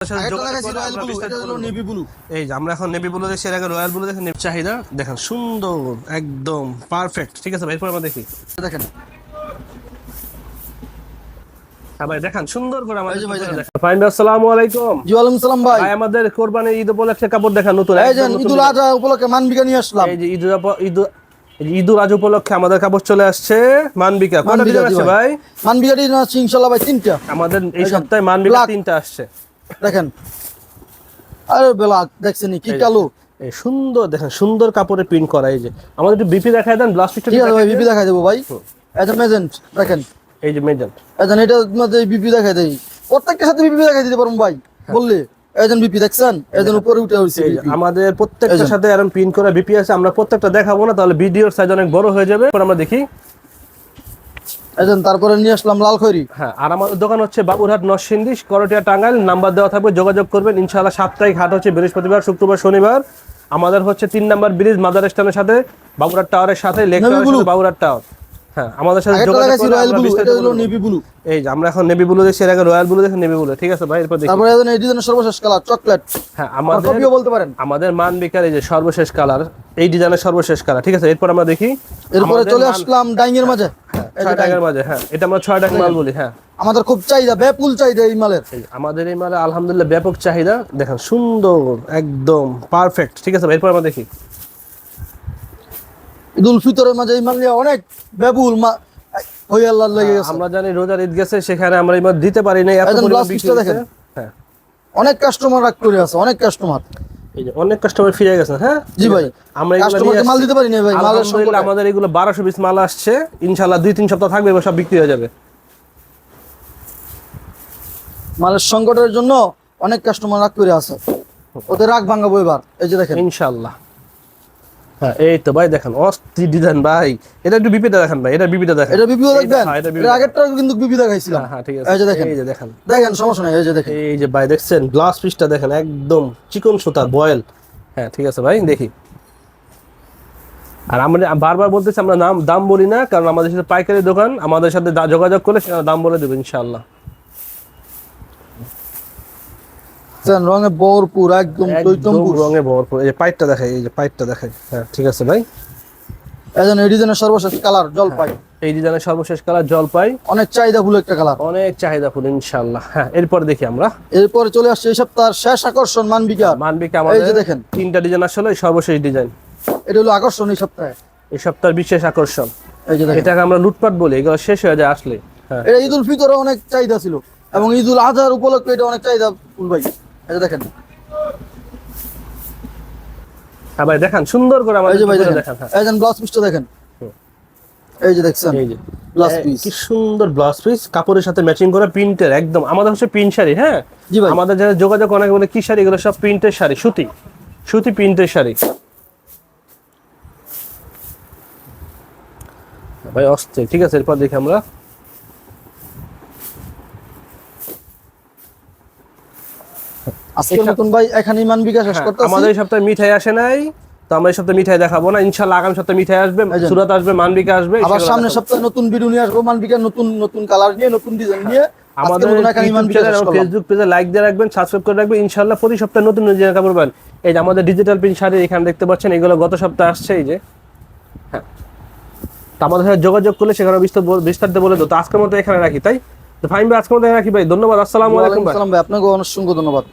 এই যে আমরা এখন নেভি ব্লু দেখছি, এর আগে রয়্যাল ব্লু দেখেন। চাহিদা দেখেন সুন্দর একদম পারফেক্ট। ঠিক আছে ভাই, এরপর আমরা দেখি। দেখেন ভাই, দেখেন সুন্দর করে আমাদের ফাইন। আসসালামু আলাইকুম। জি ওয়ালাইকুম সালাম ভাই। ভাই আমাদের কুরবানির ঈদ উপলক্ষে কাপড় দেখেন নতুন। এই যে ঈদুল আজহা উপলক্ষে মানবিকা নিয়ে আসলাম। এই যে ঈদুল আজহা উপলক্ষে আমাদের কাপড় চলে আসছে মানবিকা। কোনটা ডিজাইন আছে ভাই? মানবিকা ডিজাইন আছে ইনশাআল্লাহ ভাই তিনটা। আমাদের এই সপ্তাহে মানবিকা তিনটা আসছে। দেখেন আরে ব্ল্যাক দেখছেন কি কালো, এই সুন্দর দেখেন, সুন্দর কাপড়ে প্রিন্ট করা। এই যে আমাদের একটু বিপি দেখায় দেন, ব্লাউজ পিকটা ঠিক আছে ভাই, বিপি দেখাই দেবো ভাই। এই যে মেজেন্ট দেখেন, এই যে মেজেন্ট, এই যে এটার মধ্যে বিপি দেখাই দেই, প্রত্যেকটার সাথে বিপি দেখাই দিতে পারবো ভাই বললে। এই যে বিপি দেখছেন, এই যে উপরে উঠে হইছে। আমাদের প্রত্যেকটার সাথে এরকম প্রিন্ট করা বিপি আছে। আমরা প্রত্যেকটা দেখাবো না, তাহলে ভিডিওর সাইজ অনেক বড় হয়ে যাবে। আমরা দেখি। তারপরে নিয়ে আসলাম লাল খয়রি। হ্যাঁ, আর আমাদের দোকান হচ্ছে বাবুরহাট, নরসিংদী, করটিয়া, টাঙ্গাইল। নাম্বার দেওয়া থাকবে, যোগাযোগ করবেন ইনশাআল্লাহ। সাপ্তাহিক হাট হচ্ছে বৃহস্পতিবার, শুক্রবার, শনিবার। আমাদের হচ্ছে 3 নাম্বার ব্রিজ, মাদার স্ট্যান্ডের সাথে, বাবুরহাট টাওয়ারের সাথে, লেক টাওয়ারের বাবুরহাট টাওয়ার। হ্যাঁ, আমাদের সাথে যোগাযোগ করুন। এটা হলো নেভি ব্লু। এই যে আমরা এখন নেভি ব্লু দেখছি, এর আগে রয়্যাল ব্লু দেখেন, নেভি ব্লু। ঠিক আছে ভাই, এরপর দেখি। তারপরে এই ডিজাইনের সর্বশেষ কালার চকলেট। হ্যাঁ, আমাদের কপিও বলতে পারেন। আমাদের মানবিকার এই যে সর্বশেষ কালার, এই ডিজাইনের সর্বশেষ কালার। ঠিক আছে, এরপর আমরা দেখি। এরপরে চলে আসলাম ডাইং এর মাঝে। এই যে ডাইং এর মাঝে। হ্যাঁ, এটা আমরা 6 ডাইং মাল বলি। হ্যাঁ, আমাদের খুব চাহিদা, ব্যাপক চাহিদা এই মালের। আমাদের এই মালে আলহামদুলিল্লাহ ব্যাপক চাহিদা। দেখেন সুন্দর একদম পারফেক্ট। ঠিক আছে ভাই, এরপর আমরা দেখি। ঈদুল ফিতরের মাঝে এই মাল নিয়ে অনেক ব্যাপক হই আল্লাহ লেগে গেছে। আমরা জানি রোজার ঈদ গেছে, সেখানে আমরা এই মাল দিতে পারি না। এত পরিমাণ বিক্রি দেখেন। হ্যাঁ, অনেক কাস্টমার রাগ করে আছে, অনেক কাস্টমার। এই যে অনেক কাস্টমার ফিরে গেছেন। হ্যাঁ জি ভাই, আমরা কাস্টমারকে মাল দিতে পারি না ভাই। মালের সংকট। আমাদের এগুলো 1200 পিস মাল আসছে, ইনশাআল্লাহ 2-3 সপ্তাহ থাকবে, এবার সব বিক্রি হয়ে যাবে। মালের সংকটের জন্য অনেক কাস্টমার রাগ করে আছে, ওদের রাগ ভাঙাবো এবার। এই যে দেখেন ইনশাআল্লাহ। হ্যাঁ, এই তো ভাই দেখেন অস্থির ডিজাইন ভাই। এটা একটু বিপিটা দেখেন ভাই, এটা বিপিটা দেখেন। এটা বিপিও দেখবেন। এর আগেরটা কিন্তু বিপি দেখাইছিলাম। হ্যাঁ ঠিক আছে। এই যে দেখেন, এই যে দেখেন, দেখেন সমস্যা নাই। এই যে দেখেন, এই যে ভাই দেখছেন গ্লাস পিসটা দেখেন, একদম চিকন সুতা বয়েল। হ্যাঁ ঠিক আছে ভাই, দেখি। আর আমরা বারবার বলতেছি, আমরা দাম বলি না, কারণ আমাদের সাথে পাইকারি দোকান, আমাদের সাথে যোগাযোগ করলে দাম বলে দেবে ইনশাআল্লাহ। রঙে ভরপুর, একদম রঙে ভরপুর। এই যে পাইটটা দেখাই, এই যে পাইটটা দেখাই। হ্যাঁ ঠিক আছে ভাই। এই ডিজাইনের সর্বশেষ কালার জলপাই। এই ডিজাইনের সর্বশেষ কালার জলপাই, অনেক চাহিদাফুল একটা কালার, অনেক চাহিদাফুল ইনশাআল্লাহ। হ্যাঁ, এরপর দেখি আমরা। এরপর চলে আসছে এই সপ্তাহের শেষ আকর্ষণ মানবিকা। আমাদের এই যে দেখেন 3টা ডিজাইন আসলে, সর্বশেষ ডিজাইন। এটা হলো আকর্ষণ এই সপ্তাহে, এই সপ্তাহের বিশেষ আকর্ষণ। এই যে দেখেন, এটাকে আমরা লুটপাট বলি, এগুলো শেষ হয়ে যায় আসলে। হ্যাঁ, এটা ঈদুল ফিতরে অনেক চাহিদা ছিল, এবং ঈদুল আজহার উপলক্ষে এটা অনেক চাহিদা ফুল ভাই। এই যে দেখেন। হ্যাঁ ভাই দেখেন সুন্দর করে আমাদের দেখেন। এই যে ব্লাউজ পিসটা দেখেন, এই যে দেখছেন, এই যে ব্লাউজ পিস কি সুন্দর ব্লাউজ পিস, কাপড়ের সাথে ম্যাচিং করা প্রিন্টের একদম। আমাদের হচ্ছে প্রিন্ট শাড়ি। হ্যাঁ জি ভাই, আমাদের যারা যোগাযোগ অনেকে বলে কি শাড়ি, এগুলো সব প্রিন্টের শাড়ি, সুতি প্রিন্টের শাড়ি ভাই, অস্থির। ঠিক আছে, এরপর দেখি আমরা। আজকের মতন ভাই এখানেই মানবিকা শেষ করতেছি। আমাদের এই সপ্তাহে মিঠাই আসে নাই, তো আমরা এই সপ্তাহে মিঠাই দেখাবো না। ইনশাআল্লাহ আগামী সপ্তাহে মিঠাই আসবে, সুরাত আসবে, মানবিকা আসবে। আবার সামনের সপ্তাহে নতুন ভিডিও নিয়ে আসবো, মানবিকার নতুন কালার নিয়ে, নতুন ডিজাইন নিয়ে। আমাদের ফেসবুক পেজে লাইক দিয়ে রাখবেন, সাবস্ক্রাইব করে রাখবেন। ইনশাআল্লাহ প্রতি সপ্তাহে নতুন ডিজাইন কাপড় পাবেন। এই যে আমাদের ডিজিটাল প্রিন্ট শাড়ি এখানে দেখতে পাচ্ছেন, এগুলো গত সপ্তাহে আসছে। এই যে হ্যাঁ, তো আমাদের সাথে যোগাযোগ করলে সেখানে বিস্তারিত বলে দেবো। তো আজকের মতো এখানে রাখি, তাই তো ফাইন ভাই, আজকের মতো রাখি ভাই। ধন্যবাদ। আসসালামু আলাইকুম ভাই। আপনাকে অনেক ধন্যবাদ।